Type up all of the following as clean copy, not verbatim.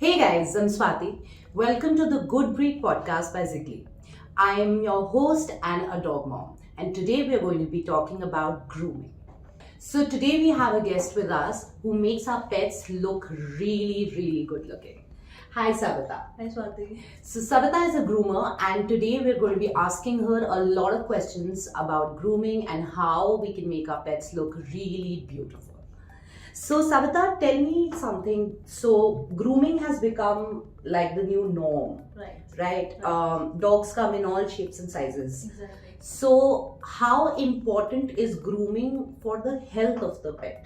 Hey guys, I'm Swati. Welcome to the Good Breed podcast by Zigly. I am your host and a dog mom, and today we're going to be talking about grooming. So, today we have a guest with us who makes our pets look really good looking. Hi, Savita. Hi Swati. So, Savita is a groomer, and today we're going to be asking her a lot of questions about grooming and how we can make our pets look really beautiful. So, Savita, tell me something. So, grooming has become like the new norm, Right. right? Dogs come in all shapes and sizes. Exactly. So, how important is grooming for the health of the pet?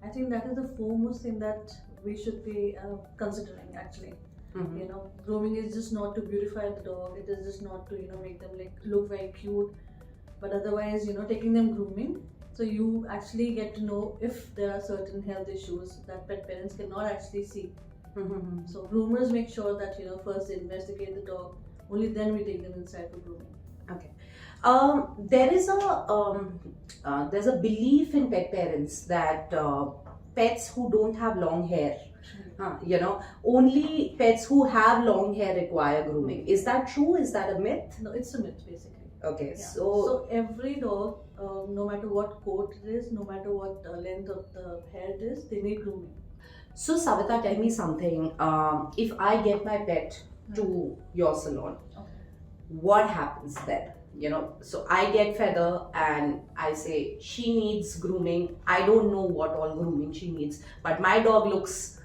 I think that is the foremost thing that we should be considering actually. Mhm. You know, grooming is just not to beautify the dog. It is just not to make them like look very cute, but otherwise taking them grooming. So you actually get to know if there are certain health issues that pet parents cannot actually see. Mhm. So groomers make sure that first they investigate the dog. Only then we take them inside for grooming. Okay. There is there's a belief in pet parents that pets who don't have long hair, only pets who have long hair require grooming. Is that true? Is that a myth? No, it's a myth basically. Okay, Yeah. so So every dog, no matter what coat it is, no matter what length of the hair it is, they need grooming. Savita, tell me something. If I get my pet to your salon, Okay. what happens then? So I get Feather and I say she needs grooming. I don't know what all grooming she needs, but my dog looks,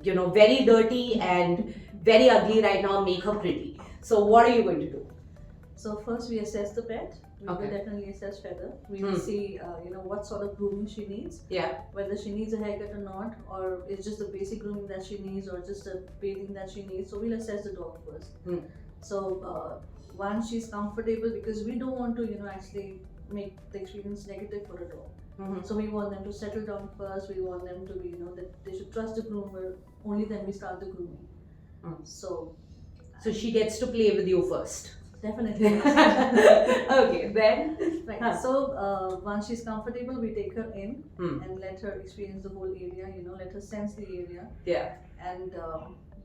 very dirty and very ugly right now. Make her pretty. So what are you going to do? So first we assess the pet. We Okay. will definitely assess Feather. We will see, what sort of grooming she needs. Yeah. Whether she needs a haircut or not, or it's just the basic grooming that she needs, or just a bathing that she needs. So we'll assess the dog first. So once she's comfortable, because we don't want to, actually make the experience negative for the dog. Mhm. So we want them to settle down first. We want them to be, that they should trust the groomer. Only then we start the grooming. So she gets to play with you first. definitely. Okay, then. Right. Huh. So once she's comfortable, we take her in Hmm. and let her experience the whole area. Let her sense the area, Yeah. and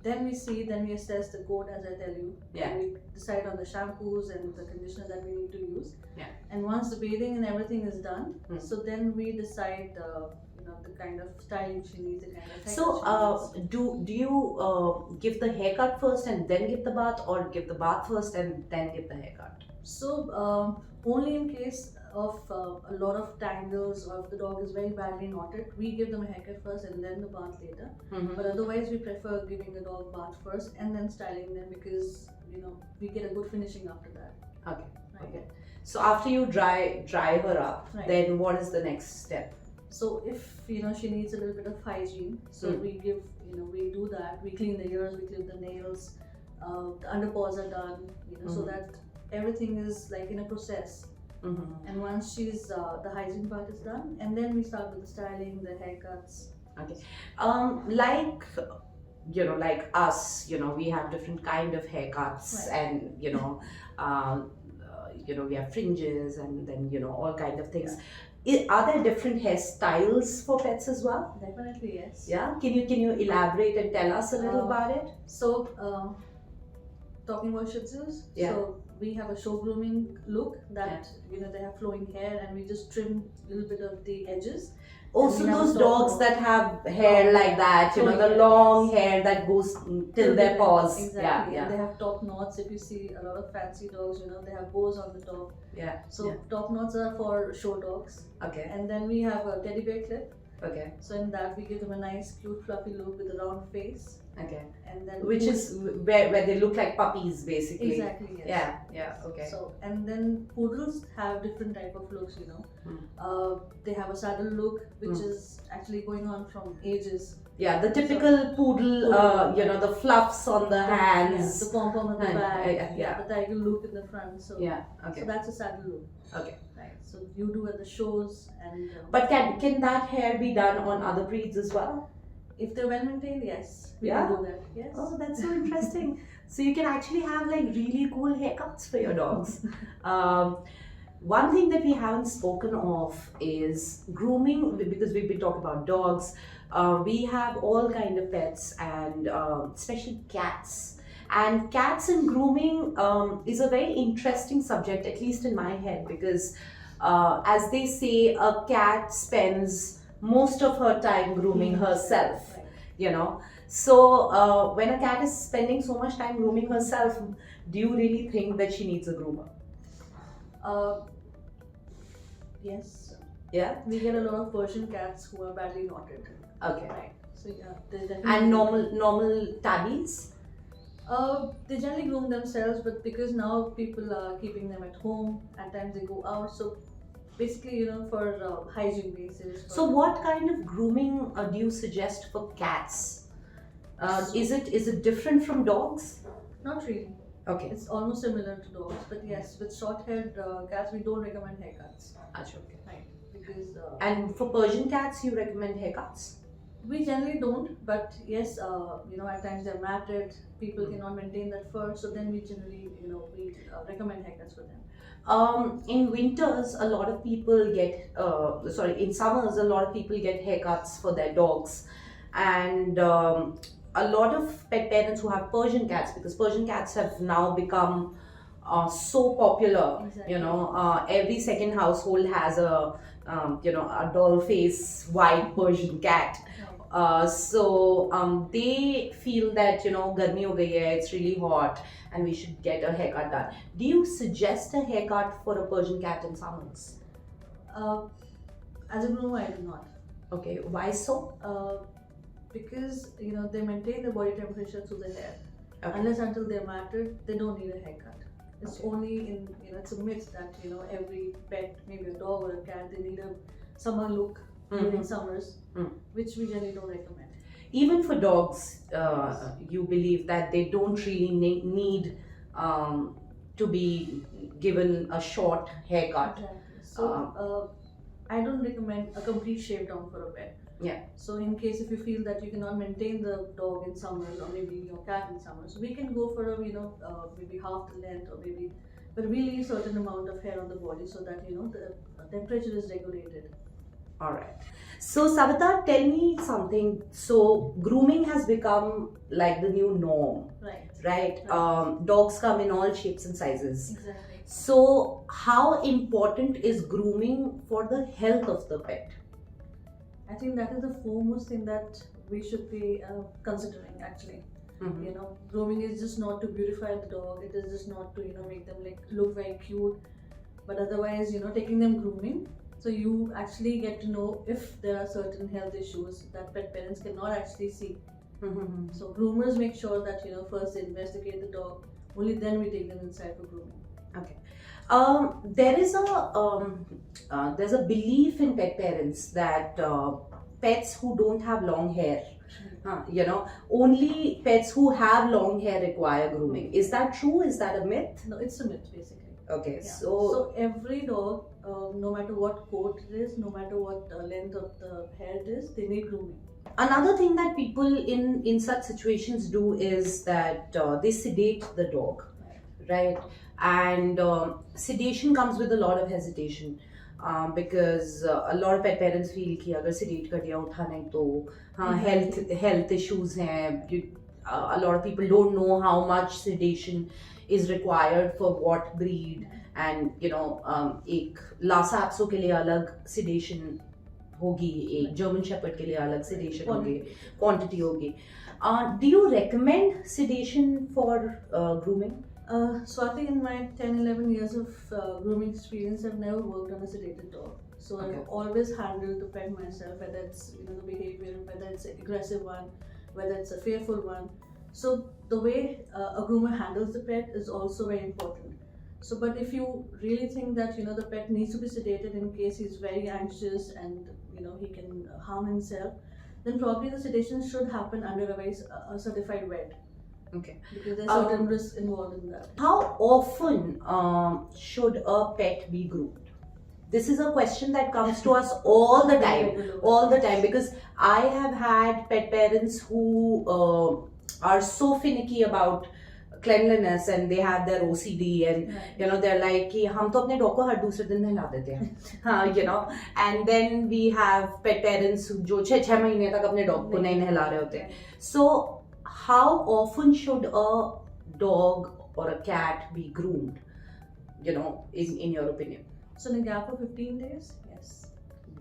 then we assess the coat, as I tell you. Yeah. We decide on the shampoos and the conditioner that we need to use. Yeah. And once the bathing and everything is done, Hmm. so then we decide the kind of styling she needs, the kind of haircut So, she needs. do you give the haircut first and then give the bath, or give the bath first and then give the haircut? So only in case of a lot of tangles, or if the dog is very badly knotted, we give them a haircut first and then the bath later. Mhm. But otherwise, we prefer giving the dog bath first and then styling them, because we get a good finishing after that. Okay. Right? Okay. So after you dry her up, Right. then what is the next step? So if she needs a little bit of hygiene, so we give we do that. We clean the ears, we clean the nails, the underpaws are done, so that everything is like in a process. Mhm. And once she's the hygiene part is done, and then we start with the styling, the haircuts. Okay. Like like us, we have different kind of haircuts, Right. and we have fringes, and then all kind of things. Are there different hairstyles for pets as well? Definitely yes. Yeah. Can you elaborate and tell us a little about it? So talking about Shih Tzus, Yeah. so we have a show grooming look that they have flowing hair, and we just trim a little bit of the edges. Also, we have those a dogs dog that have hair like that, Flowing the hair, long yes. hair that goes till their paws. Exactly. Yeah. And they have top knots. If you see a lot of fancy dogs, they have bows on the top. Yeah. So Yeah. top knots are for show dogs. Okay. And then we have a teddy bear clip. Okay. So in that we give them a nice, cute, fluffy look with a round face. Okay. And then Which is where they look like puppies, basically. exactly, yes. Yeah. Yeah. Okay. So and then poodles have different type of looks. They have a saddle look, which is actually going on from ages. Yeah, the typical poodle, the fluffs on the hands. the pom pom at the And- back, yeah. the tiger look in the front. So Yeah. Okay. so that's a saddle look. Okay. Right. So you do at the shows, and But can that hair be done on other breeds as well? if they're well maintained, yes, we Yeah? can do that. Yes. Oh, that's so interesting. So you can actually have like really cool haircuts for your dogs. One thing that we haven't spoken of is grooming, because we've been talking about dogs. We have all kind of pets, and especially cats. And cats and grooming is a very interesting subject, at least in my head, because as they say, a cat spends most of her time grooming herself. Right. You know, so when a cat is spending so much time grooming herself, do you really think that she needs a groomer? Uh, yes, Yeah. we get a lot of Persian cats who are badly knotted. Okay. Right. So yeah, they definitely. And normal tabbies. They generally groom themselves, but because now people are keeping them at home, at times they go out. So basically, for hygiene basis. So what kind of grooming do you suggest for cats? Is it different from dogs? Not really. Okay. It's almost similar to dogs, but yes, with short-haired cats, we don't recommend haircuts. Acha, okay. Right. Because And for Persian cats, you recommend haircuts? we generally don't, but yes, at times they're matted. People cannot maintain that fur, so then we generally, we recommend haircuts for them. In winters, a lot of people get, in summers, a lot of people get haircuts for their dogs. And a lot of pet parents who have Persian cats, because Persian cats have now become so popular. Exactly. Every second household has a doll face white Persian cat. So they feel that garmi ho gayi hai, it's really hot, and we should get a haircut done. Do you suggest a haircut for a Persian cat in summers? Uh, as a groomer, I do not. Okay, why so? Because they maintain the body temperature through the hair. Okay. Unless until they're matted, they don't need a haircut. It's Okay. only in it's a myth that every pet, maybe a dog or a cat, they need a summer look during summers, which we generally don't recommend. Even for dogs, you believe that they don't really need to be given a short haircut. Exactly. So I don't recommend a complete shave down for a pet. Yeah. So in case if you feel that you cannot maintain the dog in summers, or maybe your cat in summers, we can go for a maybe half the length, or maybe, but we leave certain amount of hair on the body so that the temperature is regulated. All right. So, Savita, tell me something. So, grooming has become like the new norm, Right. right? Dogs come in all shapes and sizes. Exactly. So, how important is grooming for the health of the pet? I think that is the foremost thing that we should be considering actually. Mhm. Grooming is just not to beautify the dog. It is just not to make them look very cute, but otherwise taking them grooming, so you actually get to know if there are certain health issues that pet parents cannot actually see. Mhm. So groomers make sure that first they investigate the dog. Only then we take them inside for grooming. Okay. There's a belief in pet parents that pets who don't have long hair, only pets who have long hair require grooming. Is that true? Is that a myth? No, it's a myth basically. Okay, Yeah. so So every dog, no matter what coat it is, no matter what length of the hair it is, they need grooming. another thing that people in such situations do is that they sedate the dog, right? And sedation comes with a lot of hesitation. Because a lot of pet parents feel कि अगर sedate कर दिया उठा नहीं तो health issues हैं. A lot of people don't know how much sedation is required for what breed, and एक Lhasa Apso के लिए अलग sedation होगी, एक German Shepherd के लिए अलग sedation होगी, quantity होगी. Do you recommend sedation for grooming? So I think in my 10-11 years of grooming experience, I've never worked on a sedated dog. So Okay. I've always handled the pet myself, whether it's the behavior, whether it's an aggressive one, whether it's a fearful one. So the way a groomer handles the pet is also very important. So, but if you really think that the pet needs to be sedated in case he's very anxious and he can harm himself, then probably the sedation should happen under a certified vet. Okay. Because there's certain risks involved in that. How often should a pet be groomed? This is a question that comes to us all the time, because I have had pet parents who are so finicky about cleanliness and they have their OCD and Right. you know they're like कि हम तो अपने dog को हर दूसरे दिन नहला देते हैं हाँ you know and then we have pet parents जो 6 महीने तक अपने डॉग को नहीं नहला रहे होते so how often should a dog or a cat be groomed you know in your opinion So in a gap of 15 days, yes.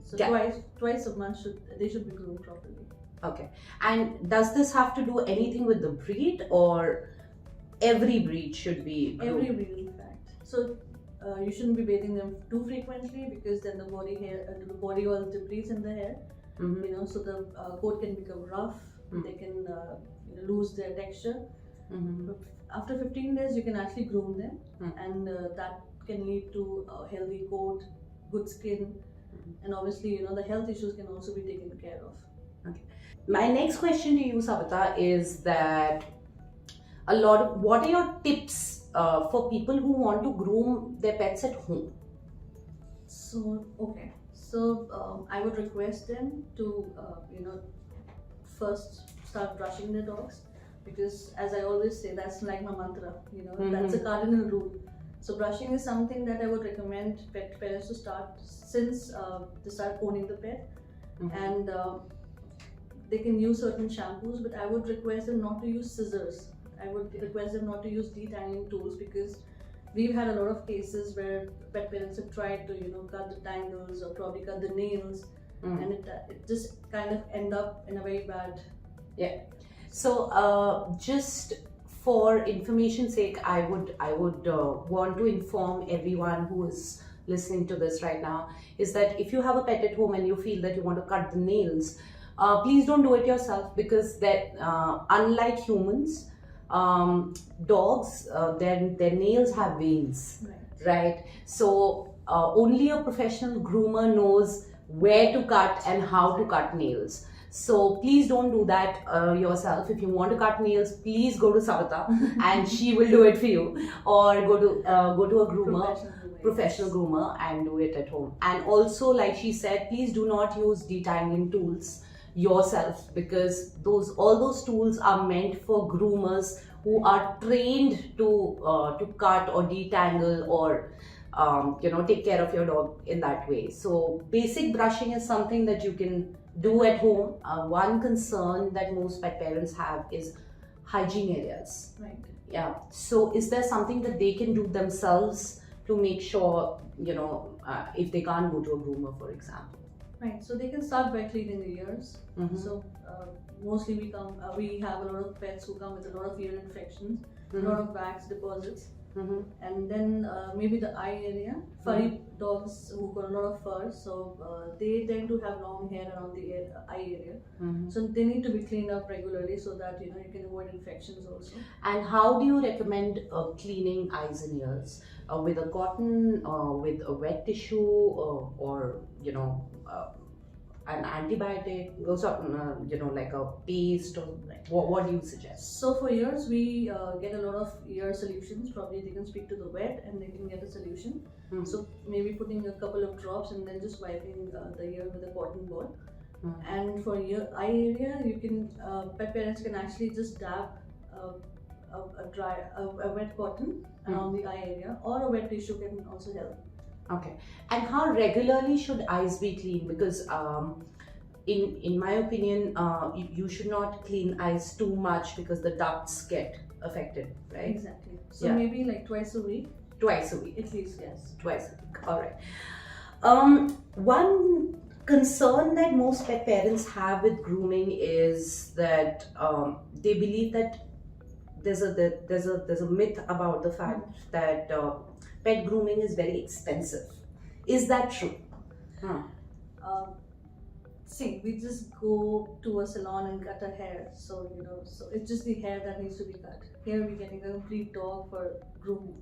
So Yeah. twice a month they should be groomed properly. Okay. And does this have to do anything with the breed or every breed should be groomed? Every breed, in fact. So you shouldn't be bathing them too frequently because then the body oil depletes in the hair. Mhm. You know, so the coat can become rough. They can lose their texture. Mhm. But after 15 days, you can actually groom them, and that can lead to a healthy coat, good skin, and obviously, you know, the health issues can also be taken care of. My next question to you, Savita, is that what are your tips for people who want to groom their pets at home? So, okay. So, I would request them to, first start brushing their dogs because, as I always say, that's like my mantra, you know, that's a cardinal rule. So, brushing is something that I would recommend pet parents to start since they start owning the pet. And they can use certain shampoos, but I would request them not to use scissors. I would request them not to use detangling tools because we've had a lot of cases where pet parents have tried to, you know, cut the tangles or probably cut the nails, and it just kind of end up in a very bad. Yeah. So just for information's sake, I would want to inform everyone who is listening to this right now is that if you have a pet at home and you feel that you want to cut the nails, please don't do it yourself because that unlike humans, dogs their nails have veins, right? So only a professional groomer knows where to cut and how to cut nails. So please don't do that yourself. If you want to cut nails, please go to Savita and she will do it for you, or go to a groomer, professional groomer, and do it at home. And also, like she said, please do not use detangling tools yourself because all those tools are meant for groomers who are trained to cut or detangle or take care of your dog in that way. So basic brushing is something that you can do at home. One concern that most pet parents have is hygiene areas. Right. Yeah. So is there something that they can do themselves to make sure, if they can't go to a groomer, for example? Right. So they can start by cleaning the ears. So mostly we have a lot of pets who come with a lot of ear infections, a lot of wax deposits. And then maybe the eye area. Furry dogs who got a lot of fur, so they tend to have long hair around the eye area. So they need to be cleaned up regularly so that you can avoid infections also. And how do you recommend cleaning eyes and ears? With a cotton, with a wet tissue, or an antibiotic, or something, like a paste, or what do you suggest? So for ears, we get a lot of ear solutions. Probably they can speak to the vet and they can get a solution. So maybe putting a couple of drops and then just wiping the ear with a cotton ball. And for your eye area, you can pet parents can actually just dab a wet cotton around the eye area, or a wet tissue can also help. Okay. And how regularly should eyes be cleaned? Because in my opinion, you should not clean eyes too much because the ducts get affected, right? Exactly. So maybe like twice a week. Twice a week. At least, yes. Twice a week. All right. One concern that most pet parents have with grooming is that they believe that there's a myth about the fact that pet grooming is very expensive. Is that true? See, we just go to a salon and cut our hair, so it's just the hair that needs to be cut. Here we're getting a complete dog for grooming.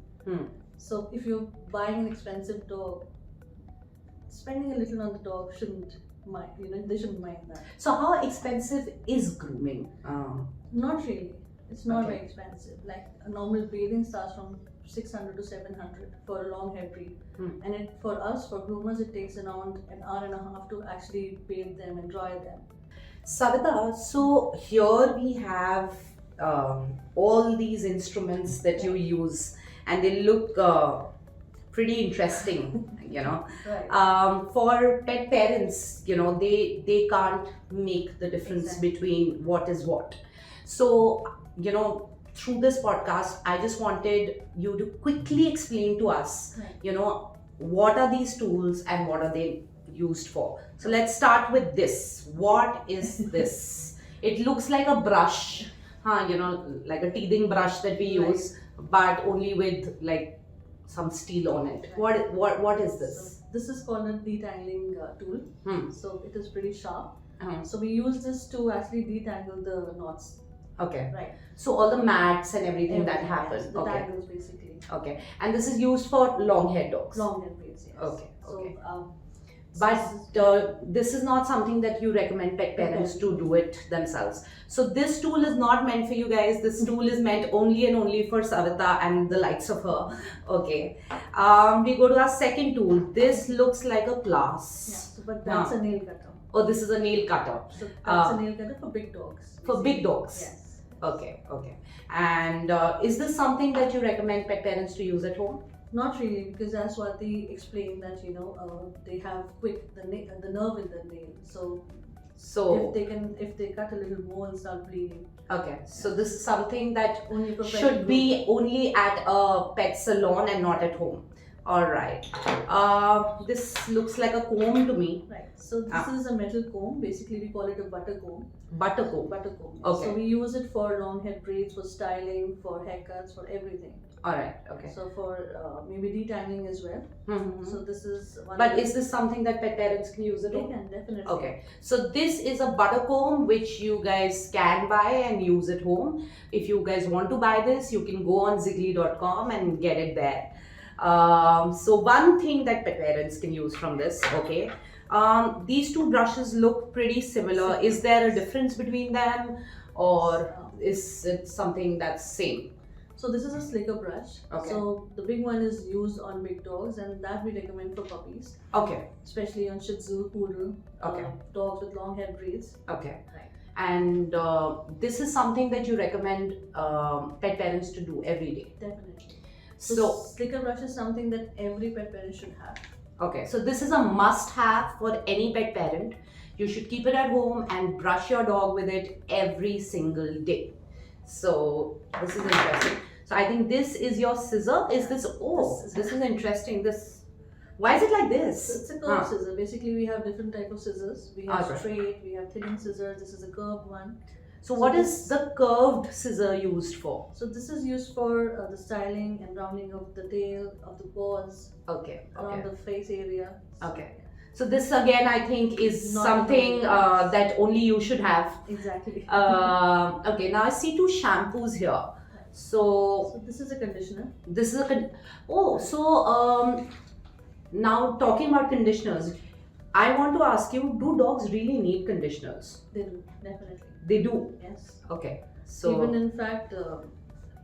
So if you're buying an expensive dog, spending a little on the dog shouldn't mind. They shouldn't mind that. So how expensive is grooming? Not really. It's not very expensive. Like a normal bathing starts from 600 to 700 for a long hair breed, and for groomers, it takes around an hour and a half to actually bathe them and dry them. Savita, so here we have all these instruments that you use, and they look pretty interesting, you know. Right. For pet parents, you know, they can't make the difference Exactly. between what is what. So, you know, through this podcast, I just wanted you to quickly explain to us, Right. you know, what are these tools and what are they used for. So let's start with this. What is this? It looks like a brush, you know, like a teething brush that we Right. use, but only with like some steel on it. Right. What is this? So this is called a detangling tool. So it is pretty sharp. So we use this to actually detangle the knots. Okay. Right. So all the mats and everything that Yes, happen. the Okay. tangles basically. Okay. And this is used for long haired dogs. Long hair breeds, yes. Okay, So, okay. so But this is not something that you recommend pet parents to do it themselves. So this tool is not meant for you guys. This tool is meant only and only for Savita and the likes of her. Okay. We go to our second tool. This looks like a glass. yeah, so, but that's a nail cutter. Oh, this is a nail cutter. So that's a nail cutter for big dogs. For big dogs. Yes. Okay, okay. And is this something that you recommend pet parents to use at home? Not really, because that's what they explained that they have the nerve in the nail. So So if they cut a little more and start bleeding. okay, so this is something that Only should be only at a pet salon and not at home. All right. This looks like a comb to me. Right. So this is a metal comb. Basically, we call it a butter comb. Butter comb. Butter comb. Okay. So we use it for long hair braids, for styling, for haircuts, for everything. All right. Okay. So for maybe detangling as well. Mm-hmm. So this is one. But is this something that pet parents can use at They home? can definitely. Okay, so this is a butter comb which you guys can buy and use at home. If you guys want to buy this, you can go on zigly.com and get it there. So one thing that pet parents can use from this, okay, these two brushes look pretty similar. Is there a difference between them, or is it something that's same? So this is a slicker brush. Okay. So the big one is used on big dogs, and that we recommend for puppies, Okay, especially on Shih Tzu, Poodle, Okay. dogs with long hair braids. okay. Right. And this is something that you recommend pet parents to do every day. Definitely. So, slicker brush is something that every pet parent should have. okay, so this is a must have for any pet parent. You should keep it at home and brush your dog with it every single day. So, this is interesting. So, I think this is your scissor. Is this, this is interesting. Why is it like this? It's a curved scissor. Basically, we have different type of scissors. We have Okay. straight, we have thinning scissors. This is a curved one. So, what is the curved scissor used for? So this is used for the styling and rounding of the tail, of the paws, Okay, around okay, the face area. So, okay. So, this again, I think is Not something available. that only you should have. Exactly. Okay, now I see two shampoos here. So, So this is a conditioner. this is now talking about conditioners, I want to ask you, do dogs really need conditioners? They do, definitely. They do. Yes. Okay. So Even in fact,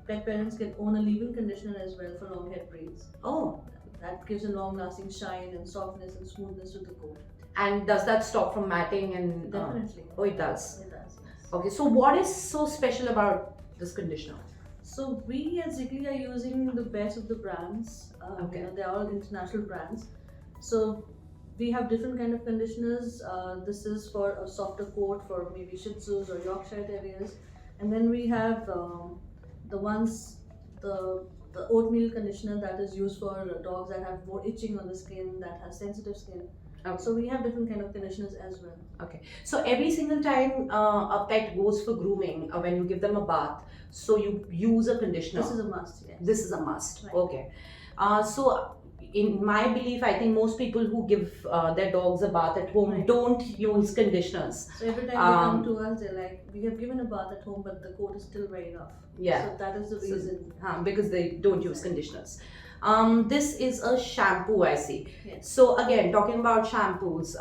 pet parents can own a leave-in conditioner as well for long hair braids. oh, That gives a long-lasting shine and softness and smoothness to the coat. and does that stop from matting and Definitely. oh, it does. It does. Yes. Okay. So what is so special about this conditioner? So we at Zigly are using the best of the brands. Okay. They're all international brands. So we have different kind of conditioners. This is for a softer coat for maybe Shih Tzus or Yorkshire Terriers, and then we have the ones the oatmeal conditioner that is used for dogs that have more itching on the skin, that have sensitive skin. Okay. So we have different kind of conditioners as well. Okay. So every single time a pet goes for grooming, when you give them a bath, so you use a conditioner. This is a must. Yes. This is a must. Right. Okay. So in my belief, I think most people who give their dogs a bath at home Right. don't use conditioners. So every time they come to us, they're like, we have given a bath at home, but the coat is still very rough. Yeah. So that is the So- reason. Because they don't use conditioners. This is a shampoo, I see. Yes. So again, talking about shampoos,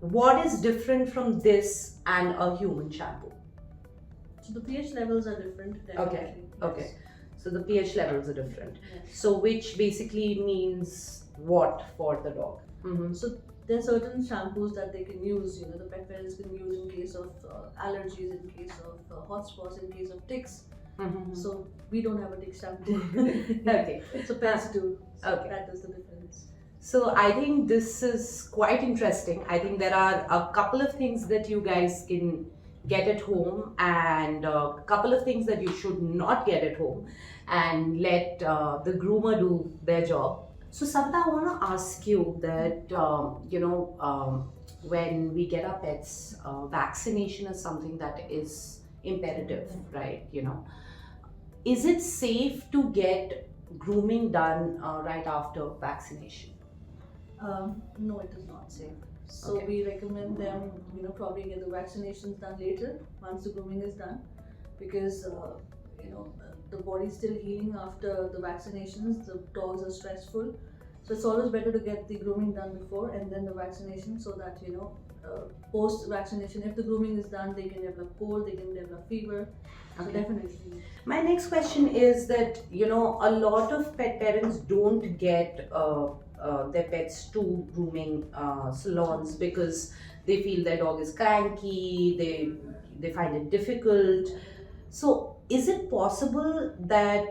what is different from this and a human shampoo? So the pH levels are different. Definitely. Okay. So the pH levels are different. Yes. So which basically means what for the dog? Mm-hmm. So there are certain shampoos that they can use, the pet parents can use in case of allergies, in case of hot spots, in case of ticks. Mm-hmm. So we don't have a tick shampoo. Okay. So pets do. So Okay. that is the difference. So I think this is quite interesting. I think there are a couple of things that you guys can get at home and a couple of things that you should not get at home and let the groomer do their job. So Savita, I want to ask you that, when we get our pets, vaccination is something that is imperative, right? Is it safe to get grooming done right after vaccination? No, it is not safe. So Okay. we recommend them, probably get the vaccinations done later once the grooming is done, because the body's still healing after the vaccinations. The dogs are stressful, so it's always better to get the grooming done before and then the vaccination, so that post vaccination, if the grooming is done, they can develop cold, they can develop fever. So Okay. definitely. My next question is that, a lot of pet parents don't get their pets to grooming salons because they feel their dog is cranky, they find it difficult. So, is it possible that,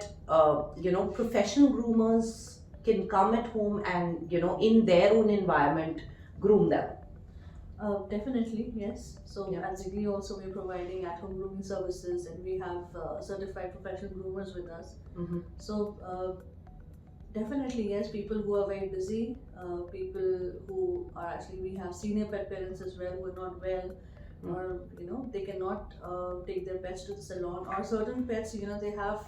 professional groomers can come at home and, in their own environment, groom them? Definitely, yes. So Yeah. at Zigly also we're providing at-home grooming services, and we have certified professional groomers with us. Mm-hmm. So definitely, yes, people who are very busy, people who are actually, we have senior pet parents as well who are not well, or they cannot take their pets to the salon, or certain pets, they have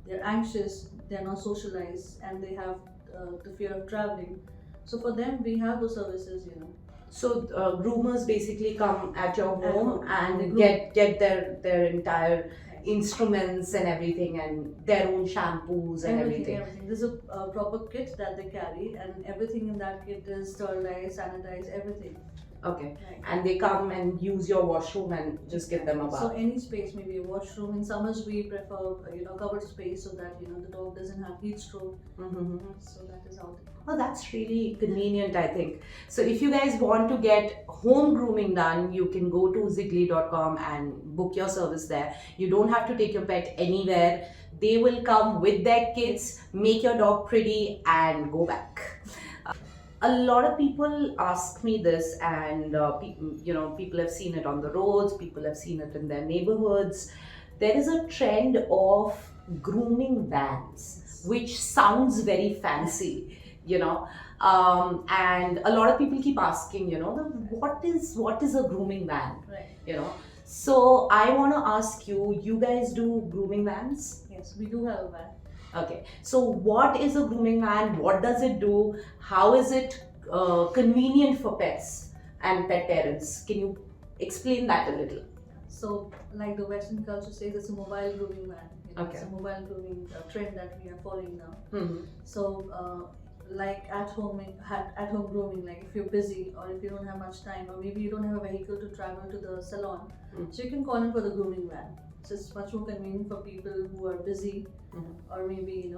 they're anxious, they're not socialized, and they have the fear of traveling. So for them, we have those services. So groomers basically come at your At home home. They and groom. get their entire instruments and everything and their own shampoos and everything. Everything. There's a proper kit that they carry, and everything in that kit is sterilized, sanitized, everything. Okay. Right. And they come and use your washroom and just give them a So bath. any space, maybe a washroom. In summers, we prefer covered space, so that the dog doesn't have heat stroke. Mm-hmm. So that is out. Well, that's really convenient, I think. So if you guys want to get home grooming done, you can go to zigly.com and book your service there. You don't have to take your pet anywhere. They will come with their kits, make your dog pretty, and go back. A lot of people ask me this, and people have seen it on the roads, people have seen it in their neighborhoods. There is a trend of grooming vans, which sounds very fancy, and a lot of people keep asking, what is a grooming van, Right. So I want to ask you, you guys do grooming vans? Yes, we do have a van. Okay, so what is a grooming van? What does it do? How is it convenient for pets and pet parents? Can you explain that a little? So, like the Western culture says, it's a mobile grooming van. It's Okay. a mobile grooming trend that we are following now. Mm-hmm. So, like at home grooming, like if you're busy or if you don't have much time, or maybe you don't have a vehicle to travel to the salon, so you can call in for the grooming van. So it's much more convenient for people who are busy, or maybe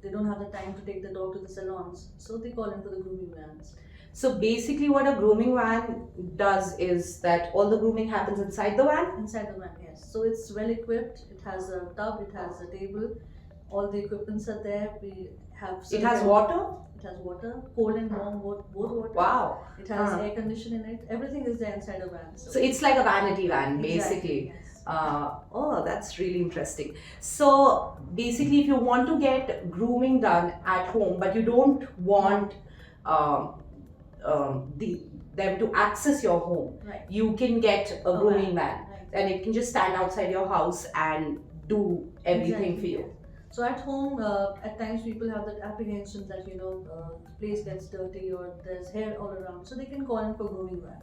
they don't have the time to take the dog to the salons, so they call in for the grooming vans. So basically, what a grooming van does is that all the grooming happens inside the van. Inside the van, yes. So it's well equipped. It has a tub. It has a table. All the equipments are there. We have. It has water. It has water, cold and warm, both water. Wow. It has air conditioning in it. Everything is there inside a van. So it's like a vanity van, Exactly, basically. yes. That's really interesting. So basically, if you want to get grooming done at home, but you don't want them to access your home, Right. you can get a grooming van, Right. and it can just stand outside your house and do everything Exactly, for you. yes. So at home, at times people have that apprehension that the place gets dirty or there's hair all around, so they can call in for grooming van.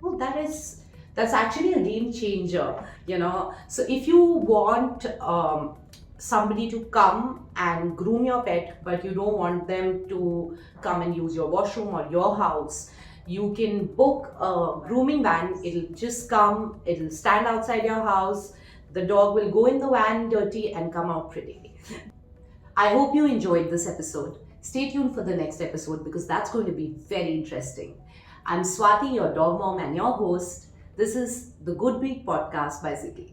Well, that's actually a game changer, So if you want somebody to come and groom your pet, but you don't want them to come and use your washroom or your house, you can book a grooming van. It'll just come, it'll stand outside your house. The dog will go in the van dirty and come out pretty. I hope you enjoyed this episode. Stay tuned for the next episode because that's going to be very interesting. I'm Swati, your dog mom and your host. This is the Good Breed podcast by Zigly.